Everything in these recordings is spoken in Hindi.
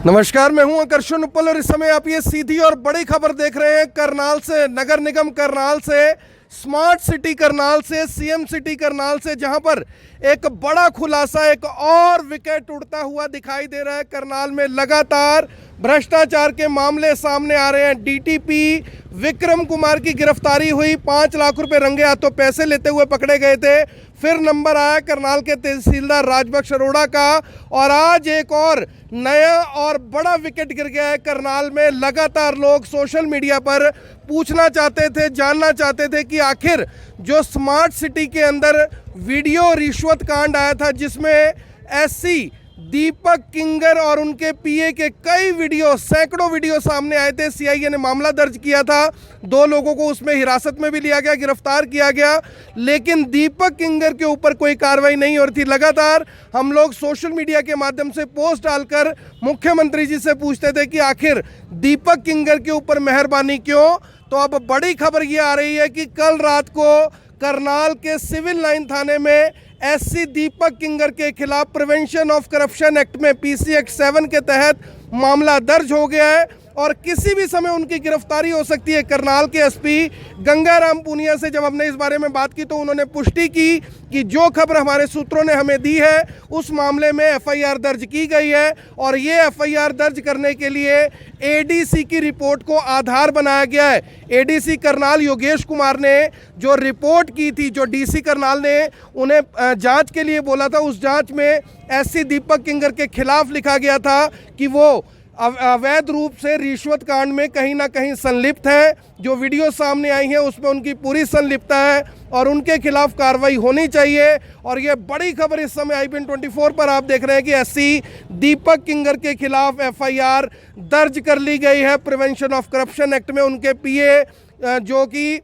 नमस्कार, मैं हूं आकर्षण उपल और इस समय आप ये सीधी और बड़ी खबर देख रहे हैं। करनाल से, नगर निगम करनाल से, स्मार्ट सिटी करनाल से, सीएम सिटी करनाल से, जहां पर एक बड़ा खुलासा, एक और विकेट उड़ता हुआ दिखाई दे रहा है। करनाल में लगातार भ्रष्टाचार के मामले सामने आ रहे हैं। डीटीपी विक्रम कुमार की गिरफ्तारी हुई, 5 लाख रुपए रंगे हाथों पैसे लेते हुए पकड़े गए थे। फिर नंबर आया करनाल के तहसीलदार राजबख्श अरोड़ा का, और आज एक और नया और बड़ा विकेट गिर गया है करनाल में। लगातार लोग सोशल मीडिया पर पूछना चाहते थे, जानना चाहते थे कि आखिर जो स्मार्ट सिटी के अंदर वीडियो रिश्वत कांड आया था, जिसमें एससी दीपक किंगर और उनके पीए के कई वीडियो, सैकड़ों वीडियो सामने आए थे। सीआईए ने मामला दर्ज किया था, 2 लोगों को उसमें हिरासत में भी लिया गया, गिरफ्तार किया गया, लेकिन दीपक किंगर के ऊपर कोई कार्रवाई नहीं हो रही थी। लगातार हम लोग सोशल मीडिया के माध्यम से पोस्ट डालकर मुख्यमंत्री जी से पूछते थे कि आखिर दीपक किंगर के ऊपर मेहरबानी क्यों। तो अब बड़ी खबर ये आ रही है कि कल रात को करनाल के सिविल लाइन थाने में एससी दीपक किंगर के खिलाफ प्रिवेंशन ऑफ करप्शन एक्ट में पीसी एक्ट 7 के तहत मामला दर्ज हो गया है और किसी भी समय उनकी गिरफ्तारी हो सकती है। करनाल के एसपी गंगाराम पुनिया से जब हमने इस बारे में बात की तो उन्होंने पुष्टि की कि जो खबर हमारे सूत्रों ने हमें दी है उस मामले में एफआईआर दर्ज की गई है, और ये एफआईआर दर्ज करने के लिए एडीसी की रिपोर्ट को आधार बनाया गया है। एडीसी करनाल योगेश कुमार ने जो रिपोर्ट की थी, जो डीसी करनाल ने उन्हें जांच के लिए बोला था, उस जांच में एससी दीपक किंगर के खिलाफ लिखा गया था कि वो अवैध रूप से रिश्वत कांड में कहीं ना कहीं संलिप्त है। जो वीडियो सामने आई है उसमें उनकी पूरी संलिप्तता है और उनके खिलाफ कार्रवाई होनी चाहिए। और ये बड़ी खबर इस समय IBN 24 पर आप देख रहे हैं कि एससी दीपक किंगर के खिलाफ एफआईआर दर्ज कर ली गई है प्रिवेंशन ऑफ करप्शन एक्ट में। उनके पीए जो कि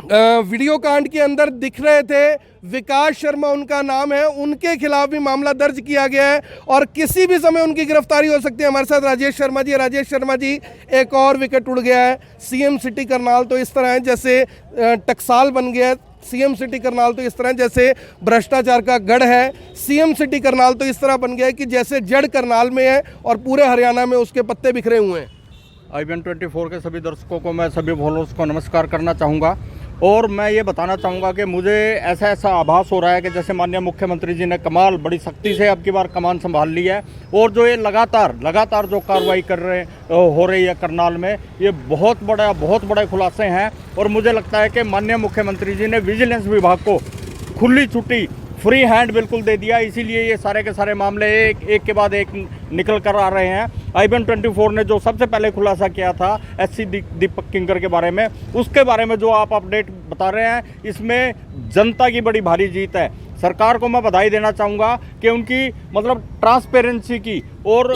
वीडियो कांड के अंदर दिख रहे थे, विकास शर्मा उनका नाम है, उनके खिलाफ भी मामला दर्ज किया गया है और किसी भी समय उनकी गिरफ्तारी हो सकती है। हमारे साथ राजेश शर्मा जी। राजेश शर्मा जी, एक और विकेट उड़ गया है। सीएम सिटी करनाल तो इस तरह है जैसे टकसाल बन गया है, सीएम सिटी करनाल तो इस तरह जैसे भ्रष्टाचार का गढ़ है, सीएम सिटी करनाल तो इस तरह बन गया है कि जैसे जड़ करनाल में है और पूरे हरियाणा में उसके पत्ते बिखरे हुए हैं। IBN 24 के सभी दर्शकों को मैं, सभी फॉलोअर्स को नमस्कार करना चाहूँगा और मैं ये बताना चाहूँगा कि मुझे ऐसा आभास हो रहा है कि जैसे माननीय मुख्यमंत्री जी ने कमाल बड़ी सख्ती से अब की बार कमान संभाल ली है और जो ये लगातार जो कार्रवाई हो रही है करनाल में, ये बहुत बड़े खुलासे हैं। और मुझे लगता है कि माननीय मुख्यमंत्री जी ने विजिलेंस विभाग को खुली छुट्टी, फ्री हैंड बिल्कुल दे दिया, इसीलिए ये सारे के सारे मामले एक के बाद एक निकल कर आ रहे हैं। IBN 24 ने जो सबसे पहले खुलासा किया था एससी दीपक किंगर के बारे में, उसके बारे में जो आप अपडेट बता रहे हैं, इसमें जनता की बड़ी भारी जीत है। सरकार को मैं बधाई देना चाहूँगा कि उनकी मतलब ट्रांसपेरेंसी की और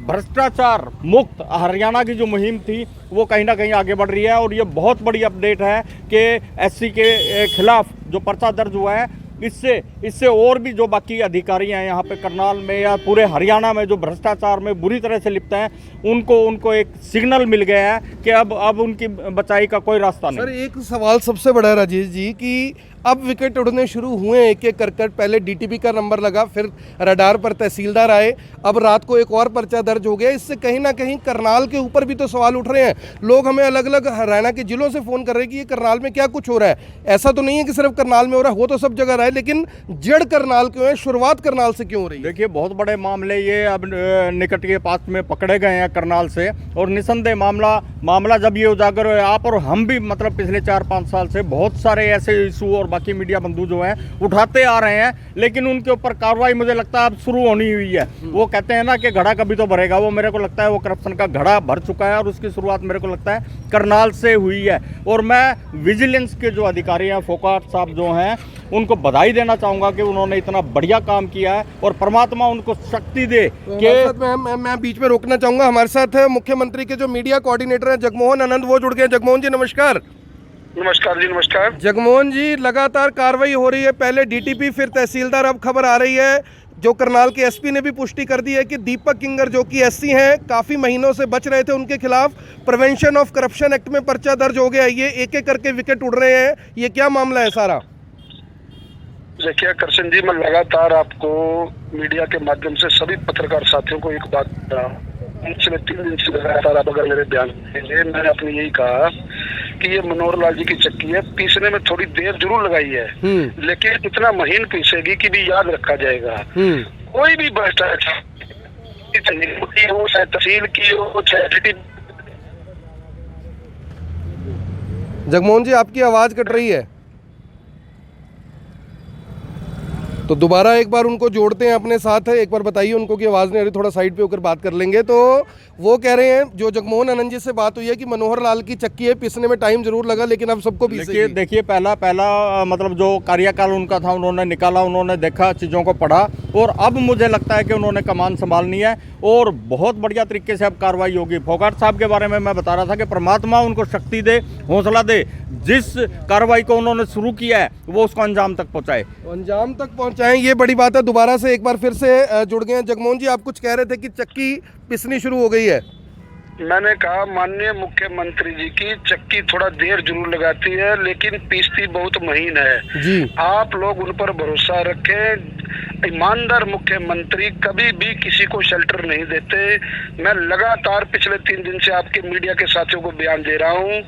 भ्रष्टाचार मुक्त हरियाणा की जो मुहिम थी वो कहीं ना कहीं आगे बढ़ रही है। और ये बहुत बड़ी अपडेट है कि एससी के खिलाफ जो पर्चा दर्ज हुआ है, इससे और भी जो बाकी अधिकारी हैं यहाँ पे करनाल में या पूरे हरियाणा में जो भ्रष्टाचार में बुरी तरह से लिप्त हैं, उनको एक सिग्नल मिल गया है कि अब उनकी बचाई का कोई रास्ता नहीं। सर, एक सवाल सबसे बड़ा है राजेश जी कि अब विकेट उड़ने शुरू हुए एक एक कर। पहले डीटीपी का नंबर लगा, फिर रडार पर तहसीलदार आए, अब रात को एक और पर्चा दर्ज हो गया। इससे कहीं ना कहीं करनाल के ऊपर भी तो सवाल उठ रहे हैं। लोग हमें अलग अलग हरियाणा के जिलों से फ़ोन कर रहे हैं कि ये करनाल में क्या कुछ हो रहा है। ऐसा तो नहीं है कि सिर्फ करनाल में हो रहा है, हो तो सब जगह रहा है, लेकिन जड़ करनाल क्यों है, शुरुआत करनाल से क्यों हो रही है? देखिए, बहुत बड़े मामले ये अब निकट के पास में पकड़े गए हैं करनाल से, और निसंदेह मामला जब ये उजागर हुए, आप और हम भी मतलब पिछले 4-5 साल से बहुत सारे ऐसे इशू और बाकी मीडिया बंधु जो हैं उठाते आ रहे हैं, लेकिन उनके ऊपर कार्रवाई मुझे लगता है अब शुरू होनी हुई है। वो कहते हैं ना कि घड़ा कभी तो भरेगा, वो मेरे को लगता है वो करप्शन का घड़ा भर चुका है और उसकी शुरुआत मेरे को लगता है करनाल से हुई है। और मैं विजिलेंस के जो अधिकारी हैं, फोकाट साहब जो हैं, उनको बधाई देना चाहूँगा कि उन्होंने इतना बढ़िया काम किया है और परमात्मा उनको शक्ति दे। कि मैं बीच में रोकना चाहूँगा, हमारे साथ मुख्यमंत्री के जो मीडिया कोऑर्डिनेटर हैं जगमोहन आनंद, वो जुड़ गए। जगमोहन जी नमस्कार। नमस्कार जी, नमस्कार। जगमोहन जी, लगातार कार्रवाई हो रही है, पहले डीटीपी फिर तहसीलदार, अब खबर आ रही है जो करनाल के एसपी ने भी पुष्टि कर दी है कि दीपक किंगर जो कि एससी हैं, काफ़ी महीनों से बच रहे थे, उनके खिलाफ प्रिवेंशन ऑफ करप्शन एक्ट में पर्चा दर्ज हो गया है। ये एक एक करके विकेट उड़ रहे हैं, ये क्या मामला है सारा? देखिए करशन जी, मैं लगातार आपको मीडिया के माध्यम से सभी पत्रकार साथियों को एक बात बता रहा हूँ। पिछले 3 दिन से लगातार आप अगर मेरे बयान सुनेंगे, मैंने अपने यही कहा कि ये मनोहर लाल जी की चक्की है, पीसने में थोड़ी देर जरूर लगाई है, लेकिन इतना महीन पीसेगी कि भी याद रखा जाएगा। कोई भी भ्रष्टाचार हो, चाहे तहसील की हो, चाहे सिटी। जगमोहन जी, आपकी आवाज कट रही है, तो दोबारा एक बार उनको जोड़ते हैं अपने साथ। एक बार बताइए उनको कि आवाज़ नहीं आ रही, थोड़ा साइड पे होकर बात कर लेंगे। तो वो कह रहे हैं, जो जगमोहन आनंद जी से बात हुई है, कि मनोहर लाल की चक्की है, पिसने में टाइम जरूर लगा लेकिन अब सबको पीसेगी। देखिए पहला मतलब जो कार्यकाल उनका था, उन्होंने निकाला, उन्होंने देखा, चीज़ों को पढ़ा, और अब मुझे लगता है कि उन्होंने कमान संभालनी है और बहुत बढ़िया तरीके से अब कार्रवाई होगी। फोगाट साहब के बारे में मैं बता रहा था कि परमात्मा उनको शक्ति दे, हौसला दे, जिस कार्रवाई को उन्होंने शुरू किया है वो उसको अंजाम तक पहुंचाए, अंजाम तक पहुंचाएं, ये बड़ी बात है। दोबारा से एक बार फिर से जुड़ गए हैं। जगमोहन जी, आप कुछ कह रहे थे कि चक्की पिसनी शुरू हो गई है। मैंने कहा माननीय मुख्यमंत्री जी की चक्की थोड़ा देर जरूर लगाती है, लेकिन पीसती बहुत महीन है जी। आप लोग उन पर भरोसा रखें। ईमानदार मुख्यमंत्री कभी भी किसी को शेल्टर नहीं देते। मैं लगातार पिछले 3 दिन से आपके मीडिया के साथियों को बयान दे रहा हूँ,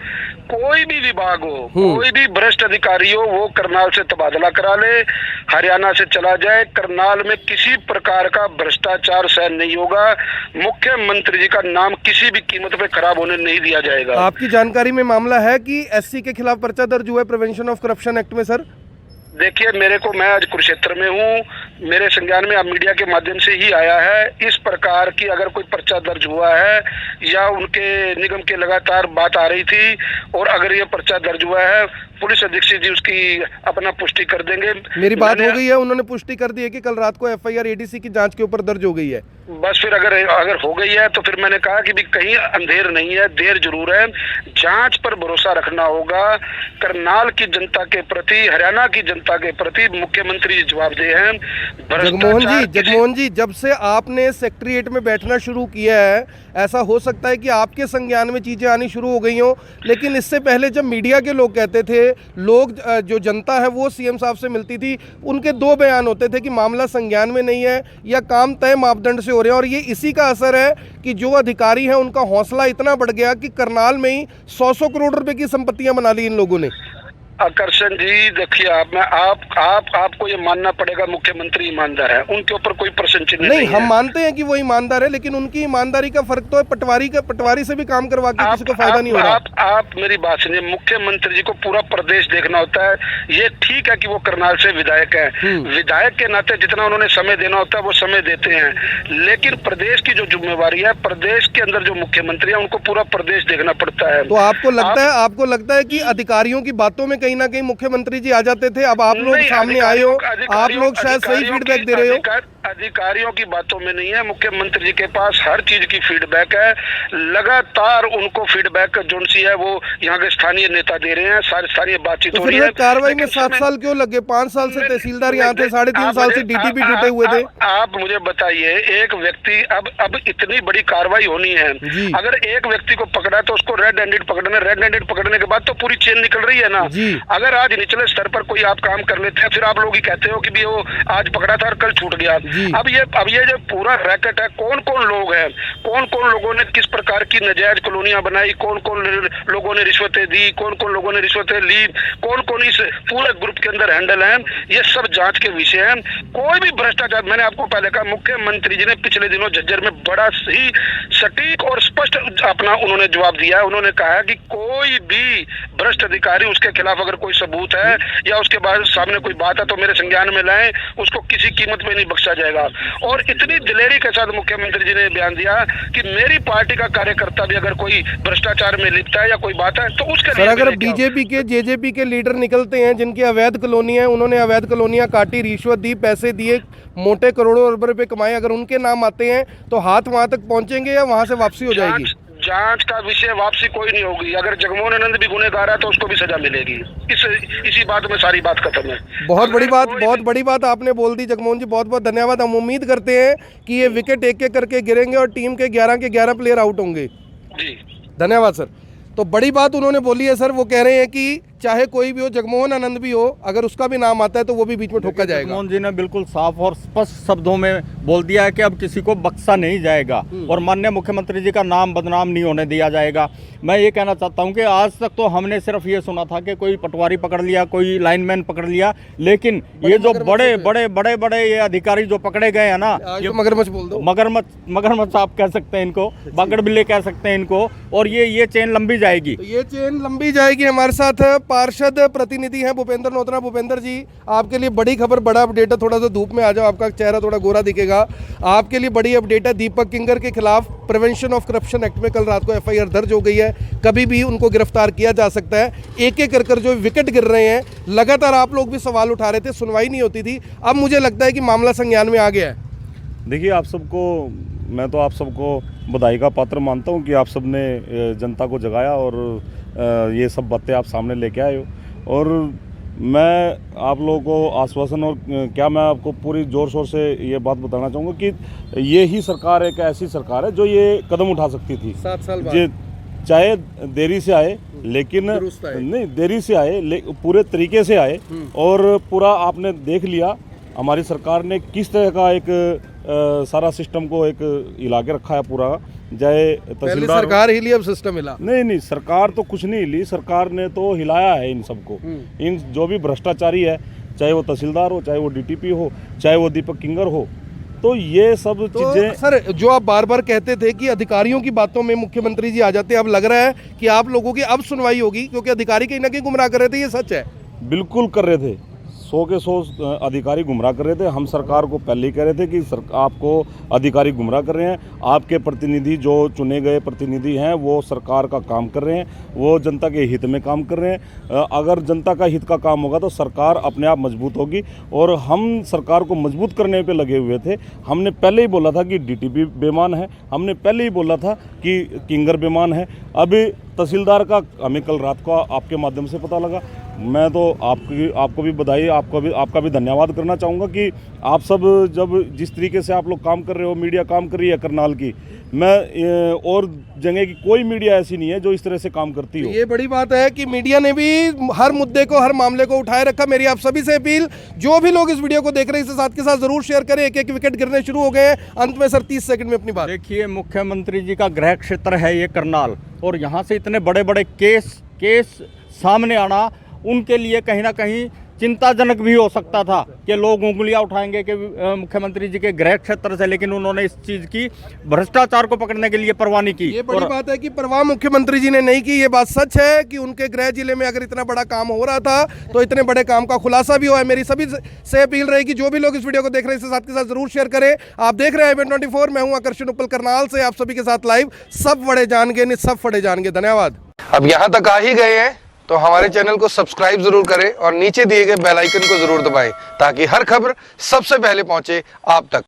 कोई भी विभाग हो, कोई भी भ्रष्ट अधिकारी हो, वो करनाल से तबादला करा ले, हरियाणा से चला जाए। करनाल में किसी प्रकार का भ्रष्टाचार सहन नहीं होगा। मुख्यमंत्री जी का नाम किसी भी कीमत पे खराब होने नहीं दिया जाएगा। आपकी जानकारी में मामला है कि एससी के खिलाफ पर्चा दर्ज हुआ है प्रिवेंशन ऑफ करप्शन एक्ट में? सर देखिए, मैं आज कुरुक्षेत्र में हूँ, मेरे संज्ञान में अब मीडिया के माध्यम से ही आया है। इस प्रकार की अगर कोई पर्चा दर्ज हुआ है या उनके निगम के लगातार बात आ रही थी, और अगर ये पर्चा दर्ज हुआ है, पुलिस अधीक्षक जी उसकी अपना पुष्टि कर देंगे। मेरी बात हो गई है, उन्होंने पुष्टि कर दी है कि कल रात को एफआईआर एडीसी की जांच के ऊपर दर्ज हो गई है। बस फिर अगर हो गई है तो फिर मैंने कहा कि भी कहीं अंधेर नहीं है, देर जरूर है। जांच पर भरोसा रखना होगा। करनाल की जनता के प्रति, हरियाणा की जनता के प्रति मुख्यमंत्री जवाबदेह हैं। जगमोहन जी, जब से आपने सेक्रेटेरिएट में बैठना शुरू किया है, ऐसा हो सकता है कि आपके संज्ञान में चीजें आनी शुरू हो गई हों, लेकिन इससे पहले जब मीडिया के लोग कहते थे, लोग जो जनता है वो सीएम साहब से मिलती थी, उनके 2 बयान होते थे कि मामला संज्ञान में नहीं है या काम तय मापदंड से हो रहे हैं। और ये इसी का असर है कि जो अधिकारी हैं उनका हौसला इतना बढ़ गया कि करनाल में ही 100 करोड़ रुपए की संपत्तियां बना ली इन लोगों ने। आकर्षण जी, देखिए आपको ये मानना पड़ेगा, मुख्यमंत्री ईमानदार है, उनके ऊपर कोई प्रश्न चिन्ह नहीं है। हम मानते हैं कि वो ईमानदार है, लेकिन उनकी ईमानदारी का फर्क तो है पटवारी से भी काम करवा के किसी को फायदा नहीं हो रहा। आप मेरी बात सुनिए, मुख्यमंत्री जी को पूरा प्रदेश देखना होता है। ये ठीक है कि वो करनाल से विधायक है, विधायक के नाते जितना उन्होंने समय देना होता है वो समय देते हैं, लेकिन प्रदेश की जो जिम्मेवारी है, प्रदेश के अंदर जो मुख्यमंत्री है उनको पूरा प्रदेश देखना पड़ता है। तो आपको लगता है कि अधिकारियों की बातों में कहीं ना कहीं मुख्यमंत्री जी आ जाते थे? अब आप लोग सामने आए हो, आप लोग शायद सही फीडबैक दे रहे हो। अधिकारियों की बातों में नहीं है, मुख्यमंत्री जी के पास हर चीज की फीडबैक है। लगातार उनको फीडबैक जो सी है वो यहाँ के स्थानीय नेता दे रहे हैं, सारी स्थानीय बातचीत हो रही है। कार्रवाई में 7 साल क्यों लगे? 5 साल से तहसीलदार यहाँ थे, 3.5 साल से डीटीपी जुटे हुए थे। आप मुझे बताइए, एक व्यक्ति अब इतनी बड़ी कार्रवाई होनी है, अगर एक व्यक्ति को पकड़ा तो उसको रेड हैंडेड पकड़ना, रेड हैंडेड पकड़ने के बाद तो पूरी चेन निकल रही है ना। अगर आज निचले स्तर पर कोई आप काम कर लेते हैं, फिर आप लोग ही कहते हो कि भी वो आज पकड़ा था और कल छूट गया। अब ये जो पूरा रैकेट है, कौन कौन लोग हैं, कौन कौन लोगों ने किस प्रकार की नाजायज कॉलोनियां बनाई, कौन कौन लोगों ने रिश्वतें दी, कौन कौन लोगों ने रिश्वतें ली, कौन कौन इस पूरे ग्रुप के अंदर हैंडल है, ये सब जांच के विषय है। कोई भी भ्रष्टाचार, मैंने आपको पहले कहा, मुख्यमंत्री जी ने पिछले दिनों झज्जर में बड़ा ही सटीक और स्पष्ट अपना उन्होंने जवाब दिया है। उन्होंने कहा है कि कोई भी भ्रष्ट अधिकारी, उसके खिलाफ अगर कोई सबूत है या उसके बाद सामने कोई बात है तो मेरे संज्ञान में लाएं, उसको किसी कीमत में नहीं बख्शा जाएगा। और इतनी दिलेरी के साथ मुख्यमंत्री जी ने बयान दिया कि मेरी पार्टी का कार्यकर्ता भी अगर कोई भ्रष्टाचार में लिप्त है या कोई बात है तो उसके लिए अगर बीजेपी के जेजेपी के लीडर निकलते हैं जिनकी अवैध कॉलोनी है, उन्होंने अवैध कॉलोनियां काटी, रिश्वत दी, पैसे दिए, मोटे करोड़ों रुपए कमाए, अगर उनके नाम आते हैं तो हाथ वहां तक पहुंचेंगे या वहां से वापसी हो जाएगी? जांच का विषय वापसी कोई नहीं होगी। अगर जगमोहन आनंद भी गुनहगार है तो उसको भी सजा मिलेगी। इसी बात में सारी बात खत्म है। बहुत बड़ी बात आपने बोल दी जगमोहन जी, बहुत बहुत धन्यवाद। हम उम्मीद करते हैं कि ये विकेट एक करके गिरेंगे और टीम के 11 के 11 प्लेयर आउट होंगे। जी धन्यवाद सर। तो बड़ी बात उन्होंने बोली है सर, वो कह रहे हैं कि चाहे कोई भी हो, जगमोहन आनंद भी हो, अगर उसका भी नाम आता है तो वो भी बीच में ठोका जाएगा। जगमोहन जी ने बिल्कुल साफ और स्पष्ट शब्दों में बोल दिया है कि अब किसी को बख्शा नहीं जाएगा और माननीय मुख्यमंत्री जी का नाम बदनाम नहीं होने दिया जाएगा। मैं ये कहना चाहता हूं कि आज तक तो हमने सिर्फ ये सुना था कि कोई पटवारी पकड़ लिया, कोई लाइनमैन पकड़ लिया, लेकिन ये जो बड़े ये अधिकारी जो पकड़े गए हैं ना, ये मगरमच्छ बोल दो, मगरमच्छ आप कह सकते हैं इनको, बागड़ बिल्ले कह सकते हैं इनको, और ये चेन लंबी जाएगी। तो ये चेन लंबी जाएगी। हमारे साथ पार्षद प्रतिनिधि हैं भूपेंद्र नोतरा। भूपेंद्र जी, आपके लिए बड़ी खबर, बड़ा अपडेट है, थोड़ा सा धूप में आ जाओ, आपका चेहरा थोड़ा गोरा दिखेगा। आपके लिए बड़ी अपडेट है, दीपक किंगर के खिलाफ प्रिवेंशन ऑफ करप्शन एक्ट में कल रात को एफआईआर दर्ज हो गई है। कभी भी उनको गिरफ्तार किया जा सकता है। एक एक कर जो विकेट गिर रहे हैं, लगातार आप लोग भी सवाल उठा रहे थे, सुनवाई नहीं होती थी, अब मुझे लगता है कि मामला संज्ञान में आ गया है। देखिए, मैं तो आप सबको बधाई का पात्र मानता हूं कि आप सब ने जनता को जगाया और ये सब बातें आप सामने लेके आए हो। और मैं आप लोगों को आश्वासन और क्या मैं आपको पूरी ज़ोर शोर से ये बात बताना चाहूँगा कि ये ही सरकार एक ऐसी सरकार है जो ये कदम उठा सकती थी 7 साल बाद, चाहे देरी से आए, लेकिन नहीं देरी से आए, पूरे तरीके से आए। और पूरा आपने देख लिया हमारी सरकार ने किस तरह का एक सारा सिस्टम को एक हिला के रखा है पूरा। चाहे तहसीलदार सरकार हिली, अब सिस्टम हिला। नहीं, सरकार तो कुछ नहीं हिली, सरकार ने तो हिलाया है इन सबको। इन जो भी भ्रष्टाचारी है, चाहे वो तहसीलदार हो, चाहे वो डीटीपी हो, चाहे वो दीपक किंगर हो, तो ये सब चीजें। सर, जो आप बार बार कहते थे कि अधिकारियों की बातों में मुख्यमंत्री जी आ जाते हैं, अब लग रहा है कि आप लोगों की अब सुनवाई होगी, क्योंकि अधिकारी कहीं ना कहीं गुमराह कर रहे थे, ये सच है? बिल्कुल कर रहे थे, 100 के 100 अधिकारी गुमराह कर रहे थे। हम सरकार को पहले ही कह रहे थे कि आपको अधिकारी गुमराह कर रहे हैं, आपके प्रतिनिधि जो चुने गए प्रतिनिधि हैं वो सरकार का काम कर रहे हैं, वो जनता के हित में काम कर रहे हैं। अगर जनता का हित का काम होगा तो सरकार अपने आप मजबूत होगी, और हम सरकार को मजबूत करने पे लगे हुए थे। हमने पहले ही बोला था कि डीटीपी बेईमान है, हमने पहले ही बोला था कि किंगर बेईमान है। अभी तहसीलदार का हमें कल रात को आपके माध्यम से पता लगा। मैं तो आपको भी बधाई, आपका भी धन्यवाद करना चाहूँगा कि आप सब जब जिस तरीके से आप लोग काम कर रहे हो, मीडिया काम कर रही है करनाल की, मैं और जगह की कोई मीडिया ऐसी नहीं है जो इस तरह से काम करती हो। ये बड़ी बात है कि मीडिया ने भी हर मुद्दे को, हर मामले को उठाए रखा। मेरी आप सभी से अपील, जो भी लोग इस वीडियो को देख रहे हैं, इसे साथ के साथ जरूर शेयर करें। एक एक विकेट गिरने शुरू हो गए हैं। अंत में सर 30 सेकंड में अपनी बात। देखिए, मुख्यमंत्री जी का गृह क्षेत्र है ये करनाल, और यहाँ से इतने बड़े बड़े केस सामने आना उनके लिए कहीं ना कहीं चिंताजनक भी हो सकता था कि लोग उंगलियां उठाएंगे कि मुख्यमंत्री जी के गृह क्षेत्र से, लेकिन उन्होंने इस चीज की, भ्रष्टाचार को पकड़ने के लिए परवाह नहीं की। ये बड़ी बात है कि परवाह मुख्यमंत्री जी ने नहीं की। ये बात सच है कि उनके गृह जिले में अगर इतना बड़ा काम हो रहा था तो इतने बड़े काम का खुलासा भी हुआ है। मेरी सभी से अपील रहेगी, जो भी लोग इस वीडियो को देख रहे हैं, इसे साथ के साथ जरूर शेयर करें। आप देख रहे हैं इवेंट 24, मैं हूं आकर्षण उपल करनाल से, आप सभी के साथ लाइव। सब बड़े जान गए, सब बड़े जान गए। धन्यवाद। अब यहाँ तक आ ही गए हैं तो हमारे चैनल को सब्सक्राइब जरूर करें और नीचे दिए गए बेल आइकन को जरूर दबाएं, ताकि हर खबर सबसे पहले पहुंचे आप तक।